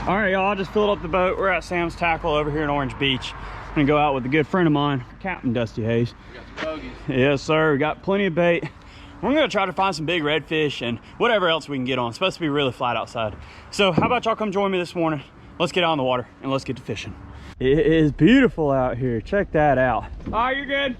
All right, y'all, I just filled up the boat. We're at Sam's Tackle over here in Orange Beach. I'm gonna go out with a good friend of mine, Captain Dusty Hayes. We got some bogeys. Yes, sir. We got plenty of bait. We're gonna try to find some big redfish and whatever else we can get on. It's supposed to be really flat outside. So how about y'all come join me this morning? Let's get out in the water and let's get to fishing. It is beautiful out here. Check that out. All right, you're good.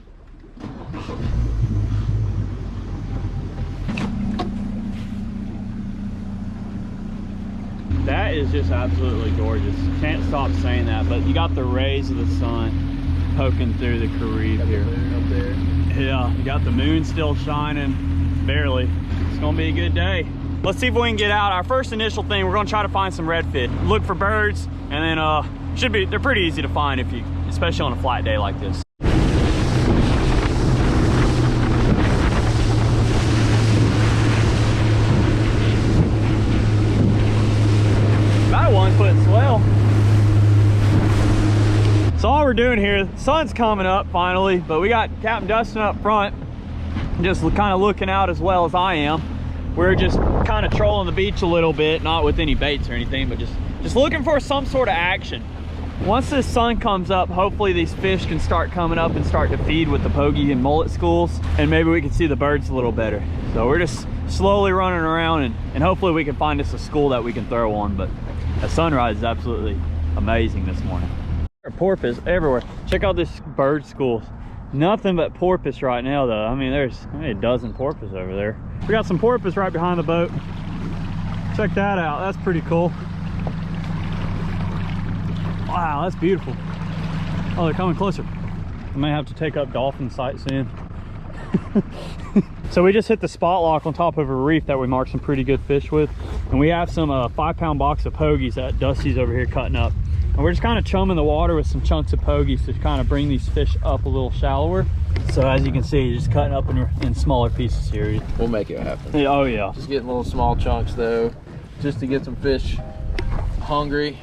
That is just absolutely gorgeous. Can't stop saying that, but you got the rays of the sun poking through the reef here. The moon up there. Yeah, you got the moon still shining, barely. It's gonna be a good day. Let's see if we can get out. Our first initial thing, we're gonna try to find some redfish. Look for birds, and then they're pretty easy to find especially on a flat day like this. Got a 1 foot swell. So all we're doing here, the sun's coming up finally, but we got Captain Dustin up front, just kind of looking out as well as I am. We're just kind of trolling the beach a little bit, not with any baits or anything, but just looking for some sort of action. Once the sun comes up, hopefully these fish can start coming up and start to feed with the pogie and mullet schools, and maybe we can see the birds a little better. So we're just slowly running around, and hopefully we can find us a school that we can throw on. But the sunrise is absolutely amazing this morning. There are porpoise everywhere. Check out this bird school. Nothing but porpoise right now though. I mean, there's maybe a dozen porpoise over there. We got some porpoise right behind the boat. Check that out. That's pretty cool. Wow, that's beautiful. Oh, they're coming closer. I may have to take up dolphin sight soon. So we just hit the spot lock on top of a reef that we marked some pretty good fish with, and we have some 5-pound box of pogies that Dusty's over here cutting up, and we're just kind of chumming the water with some chunks of pogies to kind of bring these fish up a little shallower. So as you can see, just cutting up in smaller pieces here. We'll make it happen. Yeah, oh yeah. Just getting little small chunks though, just to get some fish hungry.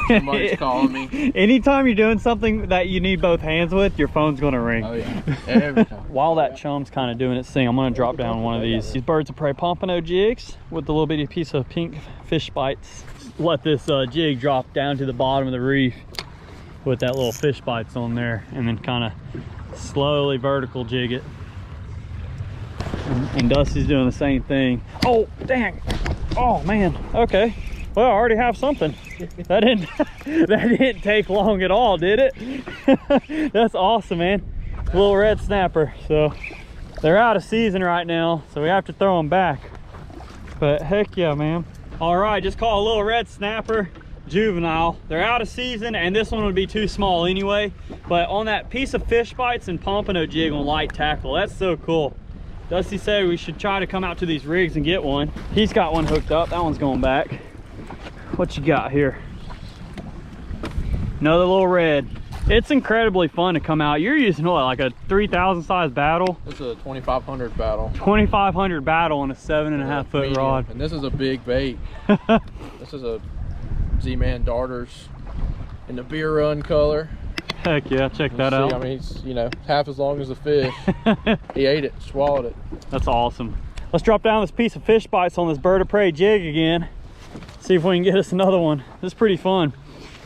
Somebody's calling me. Anytime you're doing something that you need both hands with, your phone's gonna ring. Oh yeah, every time. While that chum's kind of doing its thing, I'm gonna drop down one of these birds of prey pompano jigs with a little bitty piece of pink fish bites. Let this jig drop down to the bottom of the reef with that little fish bites on there, and then kind of slowly vertical jig it. And Dusty's doing the same thing. Oh dang! Oh man. Okay. Well, I already have something. That didn't take long at all, did it? That's awesome, man. Little red snapper. So they're out of season right now, so we have to throw them back. But heck yeah, man. All right, just call a little red snapper juvenile. They're out of season, and this one would be too small anyway. But on that piece of fish bites and pompano jig on light tackle, that's so cool. Dusty said we should try to come out to these rigs and get one. He's got one hooked up. That one's going back. What you got here? Another little red. It's incredibly fun to come out. You're using what, like a 3,000 size battle? This is a 2,500 battle. 2,500 battle on a 7.5 foot medium. rod. And this is a big bait. This is a Z-Man darters in the beer run color. Heck yeah, check that out. I mean, he's, you know, half as long as the fish. He ate it, swallowed it. That's awesome. Let's drop down this piece of fish bites on this bird of prey jig again. See if we can get us another one. This is pretty fun.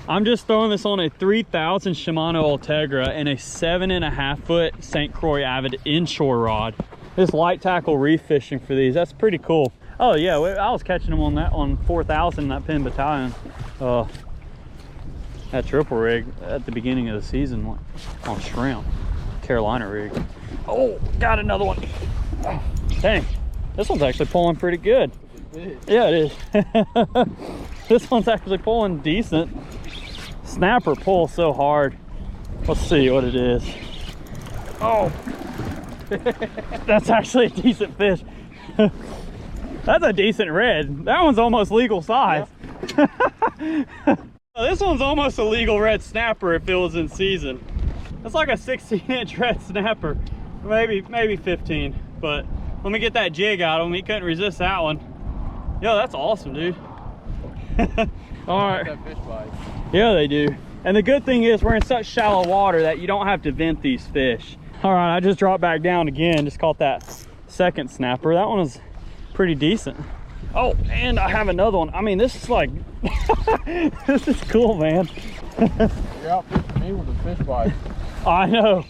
I'm just throwing this on a 3,000 Shimano Ultegra and a 7.5 foot St. Croix Avid inshore rod. This light tackle reef fishing for these. That's pretty cool. Oh yeah, I was catching them on 4,000 that Penn Battalion. That triple rig at the beginning of the season on shrimp. Carolina rig. Oh, got another one. Oh, dang, this one's actually pulling pretty good. Yeah, it is. This one's actually pulling decent. Snapper pulls so hard. Let's see what it is. Oh, that's actually a decent fish. That's a decent red. That one's almost legal size. Yeah. This one's almost a legal red snapper if it was in season. That's like a 16-inch red snapper, maybe 15. But let me get that jig out of him. He couldn't resist that one. Yo, that's awesome, dude. All right. Fish bites. Yeah, they do. And the good thing is we're in such shallow water that you don't have to vent these fish. All right, I just dropped back down again. Just caught that second snapper. That one was pretty decent. Oh, and I have another one. I mean, this is like, this is cool, man. You're out fishing me with a fish bite. I know.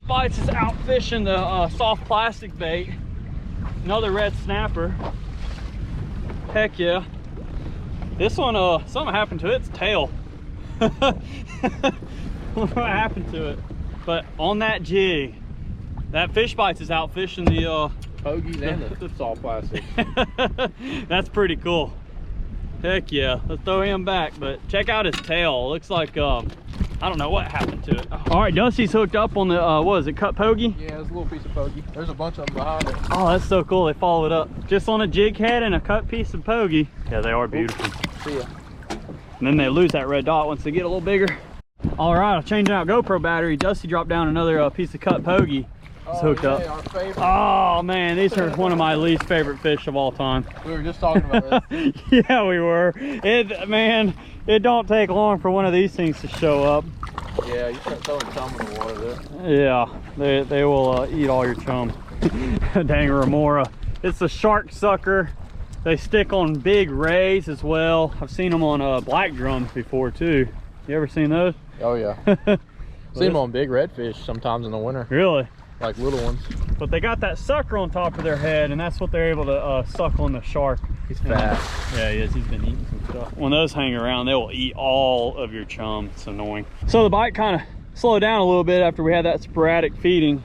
Bites is out fishing the soft plastic bait. Another red snapper. Heck yeah. This one, something happened to its tail. What happened to it? But on that jig, that fish bites is out fishing the Pogies and the soft plastic. That's pretty cool. Heck yeah. Let's throw him back, but check out his tail. Looks like I don't know what happened to it. All right, Dusty's hooked up on the what is it, cut pogie? Yeah, it's a little piece of pogie. There's a bunch of them behind it. Oh, that's so cool. They follow it up just on a jig head and a cut piece of pogie. Yeah, they are beautiful. See ya. And then they lose that red dot once they get a little bigger. All right, I'm changing out GoPro battery. Dusty dropped down another piece of cut pogie. It's hooked up. Our favorite. Oh man, these are one of my least favorite fish of all time. We were just talking about this. Yeah, we were. Man, it don't take long for one of these things to show up. Yeah, you start throwing chum in the water there. Yeah, they will eat all your chum. Dang remora. It's a shark sucker. They stick on big rays as well. I've seen them on black drums before too. You ever seen those? Oh yeah. See them on big redfish sometimes in the winter. Really? Like little ones. But they got that sucker on top of their head, and that's what they're able to suck on the shark. He's fat. Yeah, he is. He's been eating some stuff. When those hang around, they will eat all of your chum. It's annoying. So the bite kind of slowed down a little bit after we had that sporadic feeding,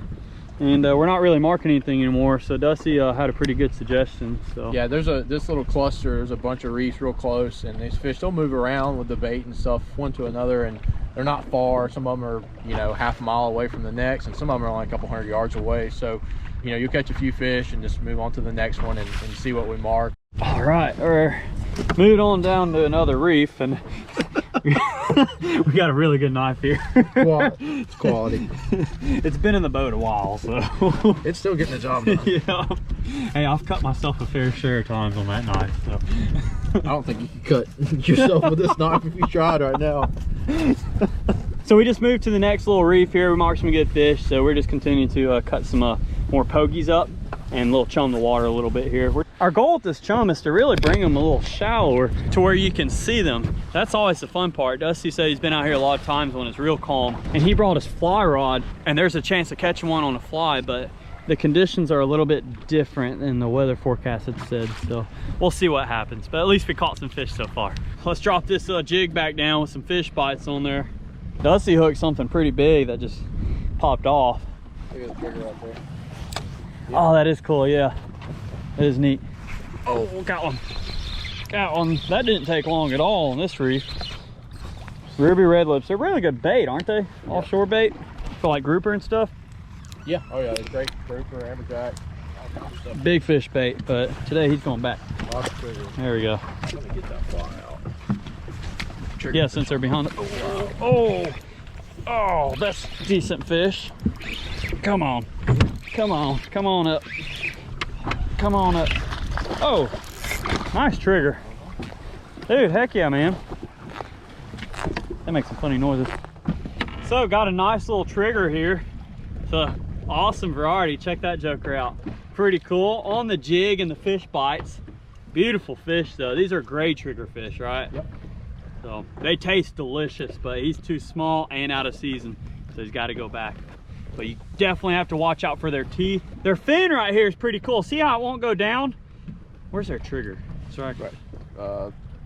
and we're not really marking anything anymore. So Dusty had a pretty good suggestion. So yeah, there's this little cluster. There's a bunch of reefs real close, and these fish, they'll move around with the bait and stuff one to another, and they're not far. Some of them are, you know, half a mile away from the next, and some of them are only a couple hundred yards away. So, you know, you'll catch a few fish and just move on to the next one and see what we mark. All right, we're moving on down to another reef, and we got a really good knife here. Well, it's quality. It's been in the boat a while, so it's still getting the job done. Yeah. Hey, I've cut myself a fair share of times on that knife, so I don't think you can cut yourself with this knife if you tried right now. So we just moved to the next little reef here. We marked some good fish, so we're just continuing to cut some more pogies up and a little chum the water a little bit here. Our goal with this chum is to really bring them a little shallower to where you can see them. That's always the fun part. Dusty said he's been out here a lot of times when it's real calm, and he brought his fly rod, and there's a chance of catching one on a fly, but the conditions are a little bit different than the weather forecast had said, so we'll see what happens. But at least we caught some fish so far. Let's drop this jig back down with some fish bites on there. Dusty hooked something pretty big that just popped off. Look at the trigger right there. Oh, that is cool, yeah. That is neat. Oh, got one. Got one. That didn't take long at all on this reef. Ruby red lips. They're really good bait, aren't they? Yeah. Offshore bait for like grouper and stuff. Yeah, oh yeah, it's great grouper, amberjack. Big fish bait, but today he's going back. Lots of triggers. There we go. I'm gonna get that fly out. Trigger yeah, since they're behind it. Oh, that's decent fish. Come on. Come on. Come on up. Come on up. Oh, nice trigger. Dude, heck yeah, man. That makes some funny noises. So, got a nice little trigger here. It's an awesome variety. Check that joker out. Pretty cool. On the jig and the fish bites. Beautiful fish, though. These are gray trigger fish, right? Yep. So, they taste delicious, but he's too small and out of season. So, he's got to go back. But you definitely have to watch out for their teeth. Their fin right here is pretty cool. See how it won't go down? Where's their trigger? It's right.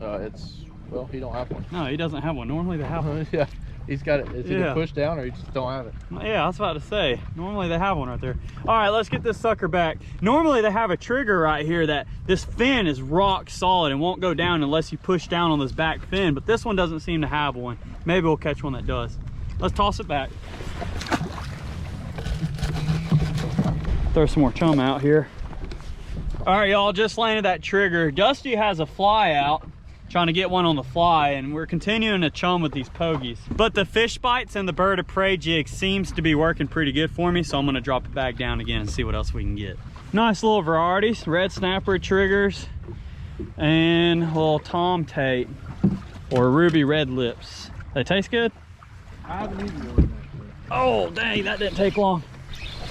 It's, well, he don't have one. No, he doesn't have one. Normally they have one. Yeah, he's got it. It's either pushed down or he just don't have it. Yeah, I was about to say. Normally they have one right there. All right, let's get this sucker back. Normally they have a trigger right here that this fin is rock solid and won't go down unless you push down on this back fin. But this one doesn't seem to have one. Maybe we'll catch one that does. Let's toss it back. Throw some more chum out here. All right, y'all, just landed that trigger. Dusty has a fly out, trying to get one on the fly, and we're continuing to chum with these pogies. But the fish bites and the bird of prey jig seems to be working pretty good for me, so I'm gonna drop it back down again and see what else we can get. Nice little varieties, red snapper triggers, and a little tom tate, or ruby red lips. They taste good? I haven't eaten one. Oh, dang, that didn't take long.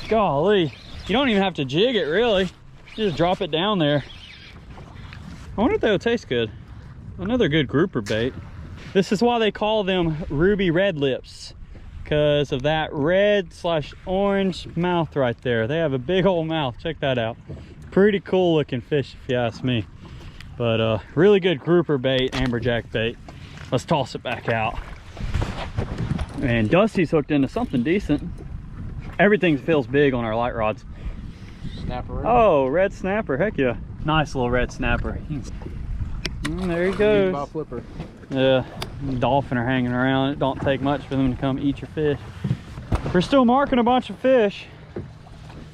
Golly. You don't even have to jig it, really. You just drop it down there. I wonder if they'll taste good. Another good grouper bait. This is why they call them ruby red lips, because of that red/orange mouth right there. They have a big old mouth. Check that out. Pretty cool looking fish if you ask me. But really good grouper bait, amberjack bait. Let's toss it back out. And Dusty's hooked into something decent. Everything feels big on our light rods. Snapper. Oh, red snapper, heck yeah. Nice little red snapper. There he goes. Flipper. Yeah, dolphin are hanging around. It don't take much for them to come eat your fish. We're still marking a bunch of fish.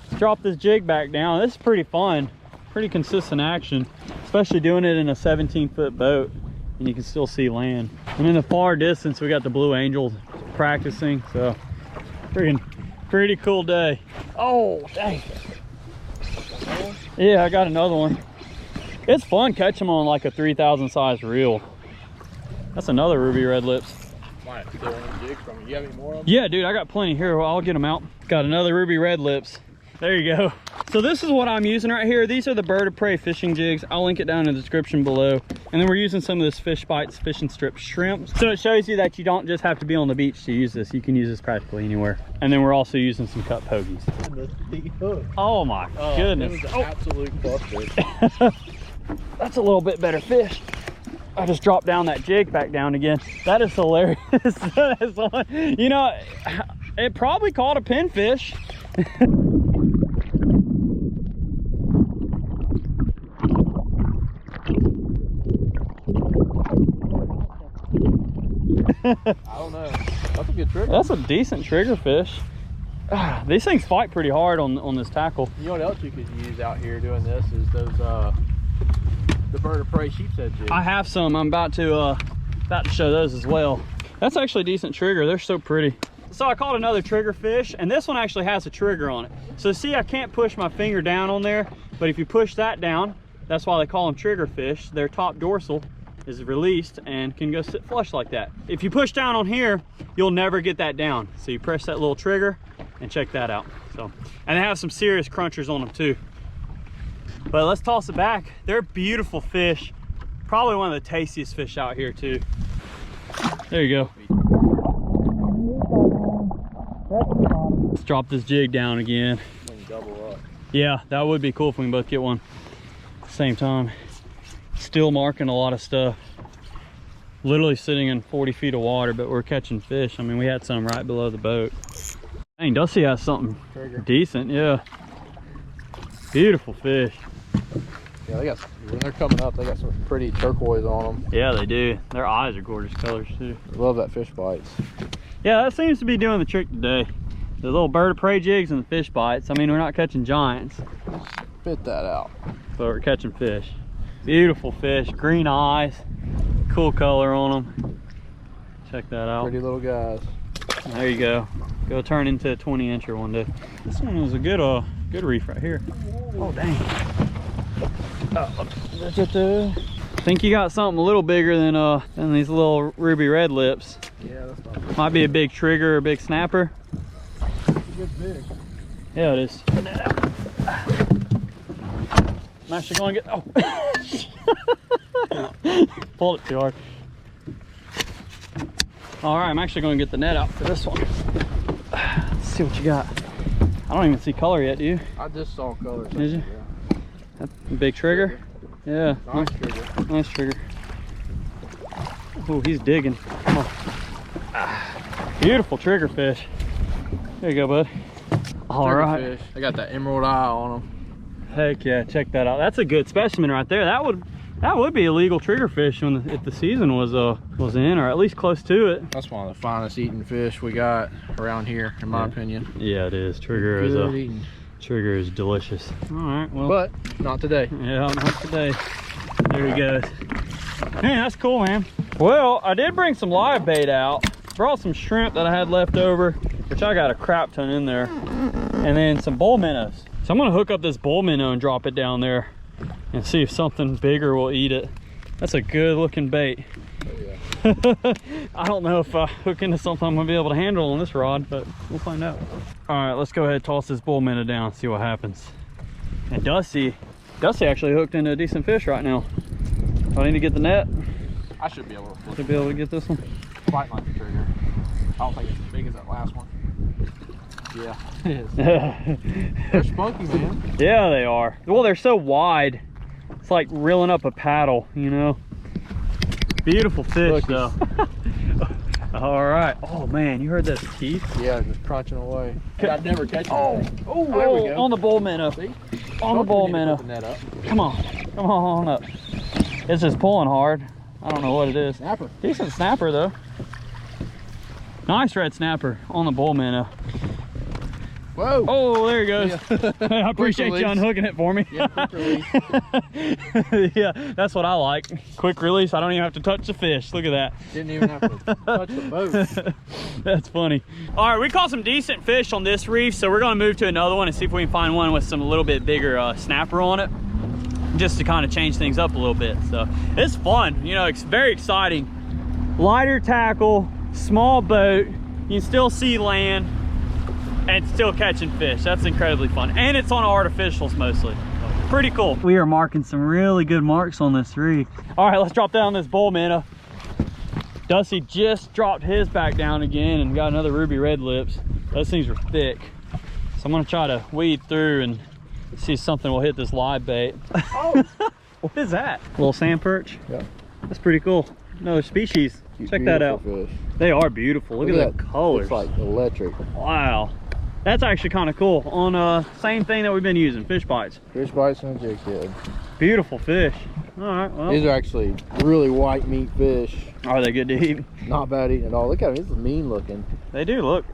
Let's drop this jig back down. This is pretty fun. Pretty consistent action, especially doing it in a 17-foot boat and you can still see land. And in the far distance, we got the Blue Angels practicing. So pretty cool day. Oh, dang. Yeah, I got another one. It's fun catching them on like a 3,000 size reel. That's another ruby red lips. Might have to get one of them jigs from you. You have any more of them? Yeah, dude, I got plenty here. I'll get them out. Got another ruby red lips. There you go. So this is what I'm using right here. These are the bird of prey fishing jigs. I'll link it down in the description below. And then we're using some of this Fish Bites fishing strip shrimp. So it shows you that you don't just have to be on the beach to use this. You can use this practically anywhere. And then we're also using some cut pogies. Oh my goodness. It was an absolute buster. That's a little bit better fish. I just dropped down that jig back down again. That is hilarious. You know, it probably caught a pinfish. I don't know. That's a good trigger. That's a decent trigger fish. These things fight pretty hard on this tackle. You know what else you could use out here doing this is those the bird of prey sheepshead jigs. I have some. I'm about to show those as well. That's actually a decent trigger. They're so pretty. So I caught another trigger fish, and this one actually has a trigger on it. So see, I can't push my finger down on there, but if you push that down, that's why they call them trigger fish. Their top dorsal is released and can go sit flush like that. If you push down on here, you'll never get that down. So you press that little trigger and check that out. So, and they have some serious crunchers on them too. But let's toss it back. They're beautiful fish. Probably one of the tastiest fish out here too. There you go. Let's drop this jig down again. Double up. Yeah, that would be cool if we can both get one at the same time. Still marking a lot of stuff. Literally sitting in 40 feet of water, but we're catching fish. I mean, we had some right below the boat. Dang, Dusty has something decent, yeah. Beautiful fish. Yeah, they got, when they're coming up, they got some pretty turquoise on them. Yeah, they do. Their eyes are gorgeous colors too. Love that Fish Bites. Yeah, that seems to be doing the trick today. The little bird of prey jigs and the Fish Bites. I mean, we're not catching giants. Spit that out. But we're catching fish. Beautiful fish, green eyes, cool color on them. Check that out. Pretty little guys. There you go. Go turn into a 20-incher one day. This one was a good reef right here. Oh dang. I think you got something a little bigger than these little ruby red lips. Yeah, that's not big. Might be a big trigger or a big snapper. It's big. Yeah, it is. I'm actually going to get, pulled it too hard. All right, I'm actually going to get the net out for this one. Let's see what you got. I don't even see color yet, do you? I just saw color. Did you? Yeah. That's a big trigger? Yeah. Nice trigger. Nice trigger. Oh, he's digging. Come on. Beautiful trigger fish. There you go, bud. All right. Fish. They got that emerald eye on them. Heck yeah, check that out. That's a good specimen right there. That would be a legal trigger fish if the season was in, or at least close to it. That's one of the finest eating fish we got around here, in my opinion. Yeah, it is. Trigger is delicious. All right, well, but not today. Yeah, not today. There he goes. Man, that's cool, man. Well, I did bring some live bait out. Brought some shrimp that I had left over, which I got a crap ton in there, and then some bull minnows. So I'm gonna hook up this bull minnow and drop it down there and see if something bigger will eat it. That's a good looking bait. Oh, yeah. I don't know if I hook into something I'm gonna be able to handle on this rod, but we'll find out. All right, let's go ahead and toss this bull minnow down, see what happens. And Dusty actually hooked into a decent fish right now. I need to get the net. I should be able to flip. To be able to get this one. Might like the trigger. I don't think it's as big as that last one. Yeah, it is. They're spunky, man. Yeah, they are. Well, they're so wide. It's like reeling up a paddle, you know. Beautiful fish, though. All right. Oh man, you heard those teeth? Yeah, just crunching away. I'd never catch it. Oh, there we go. On the bull minnow. See? On the bull minnow. Come on up. It's just pulling hard. I don't know what it is. Snapper. Decent snapper though. Nice red snapper on the bull minnow. Whoa. Oh, there he goes. Yeah. I appreciate you unhooking it for me. Yeah, quick release. Yeah, that's what I like. Quick release. I don't even have to touch the fish. Look at that. Didn't even have to touch the boat. That's funny. All right, we caught some decent fish on this reef, so we're going to move to another one and see if we can find one with some a little bit bigger snapper on it, just to kind of change things up a little bit. So it's fun. You know, it's very exciting. Lighter tackle, small boat. You can still see land and still catching fish. That's incredibly fun. And it's on artificials mostly. Pretty cool. We are marking some really good marks on this reef. All right, let's drop down this bull minnow. Dusty just dropped his back down again and got another ruby red lips. Those things are thick. So I'm gonna try to weed through and see if something will hit this live bait. Oh, what is that? A little sand perch? Yeah. That's pretty cool. Another species. Check that out. Fish. They are beautiful. Look at that colors. It's like electric. Wow. That's actually kind of cool. On same thing that we've been using, fish bites. Fish bites and a jig head. Beautiful fish. All right, well. These are actually really white meat fish. Are they good to eat? Not bad eating at all. Look at them. This is mean looking. They do look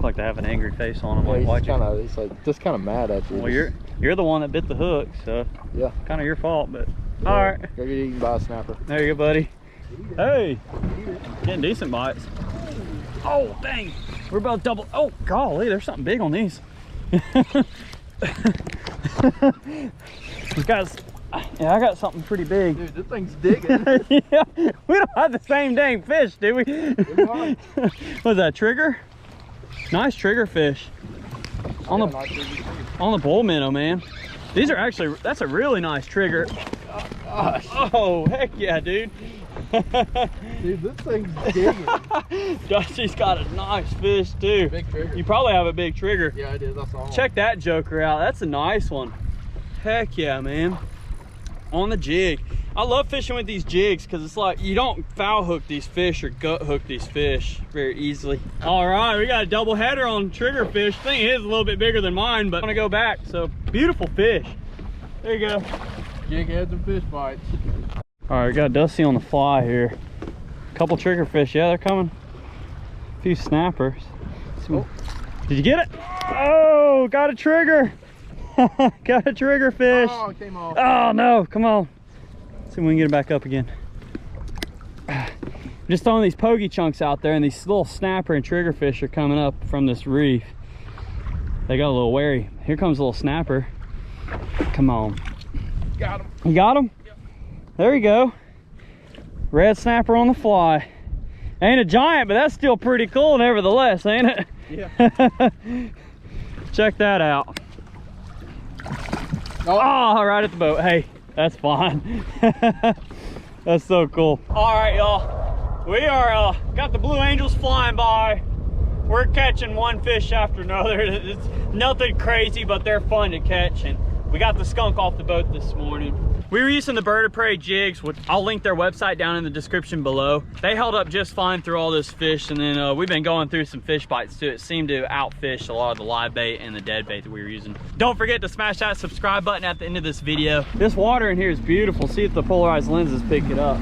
like they have an angry face on them. Yeah, like he's like just kind of mad at you. Well, you're the one that bit the hook, so yeah, kind of your fault. But yeah, all right, go get eaten by a snapper. There you go, buddy. Hey, getting decent bites. Oh dang, we're about double. Oh golly, there's something big on these. These guys. Yeah, I got something pretty big. Dude, this thing's digging. Yeah, we don't have the same dang fish, do we? What's that, trigger? Nice trigger fish. On the bull minnow, man. These are actually, that's a really nice trigger. Gosh. Oh, heck yeah, dude. Dude, this thing's digging. Dusty's got a nice fish, too. Big trigger. You probably have a big trigger. Yeah, I did. I saw one. Check that joker out. That's a nice one. Heck yeah, man. On the jig. I love fishing with these jigs because it's like you don't foul hook these fish or gut hook these fish very easily. All right, we got a double header on triggerfish. I think his is a little bit bigger than mine, but I'm gonna go back. So beautiful fish. There you go. Jig heads and fish bites. All right, got Dusty on the fly here. A couple triggerfish. Yeah, they're coming. A few snappers. Oh. Did you get it? Oh, got a trigger. Got a trigger fish. Oh, it came off. Oh no, come on. Let's see if we can get it back up again. Just throwing these pokey chunks out there, and these little snapper and trigger fish are coming up from this reef. They got a little wary. Here comes a little snapper. Come on. Got him. You got him? Yep. There you go. Red snapper on the fly. Ain't a giant, but that's still pretty cool nevertheless, ain't it? Yeah. Check that out. Oh, right at the boat. Hey, that's fine. That's so cool. All right, y'all. We are got the Blue Angels flying by. We're catching one fish after another. It's nothing crazy, but they're fun to catch. And we got the skunk off the boat this morning. We were using the Bird of Prey jigs, which I'll link their website down in the description below. They held up just fine through all this fish, and then we've been going through some fish bites too. It seemed to outfish a lot of the live bait and the dead bait that we were using. Don't forget to smash that subscribe button at the end of this video. This water in here is beautiful. See if the polarized lenses pick it up.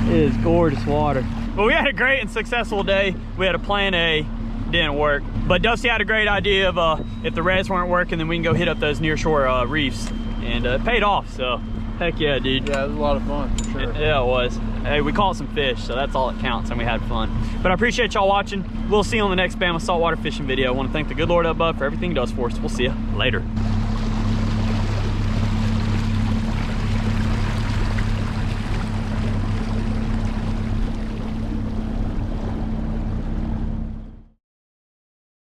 It is gorgeous water. Well, we had a great and successful day. We had a plan A, didn't work. But Dusty had a great idea of if the reds weren't working, then we can go hit up those nearshore reefs. And it paid off, so heck yeah, dude. Yeah, it was a lot of fun, for sure. Yeah, it was. Hey, we caught some fish, so that's all that counts, and we had fun. But I appreciate y'all watching. We'll see you on the next Bama Saltwater fishing video. I want to thank the good Lord up above for everything he does for us. We'll see you later.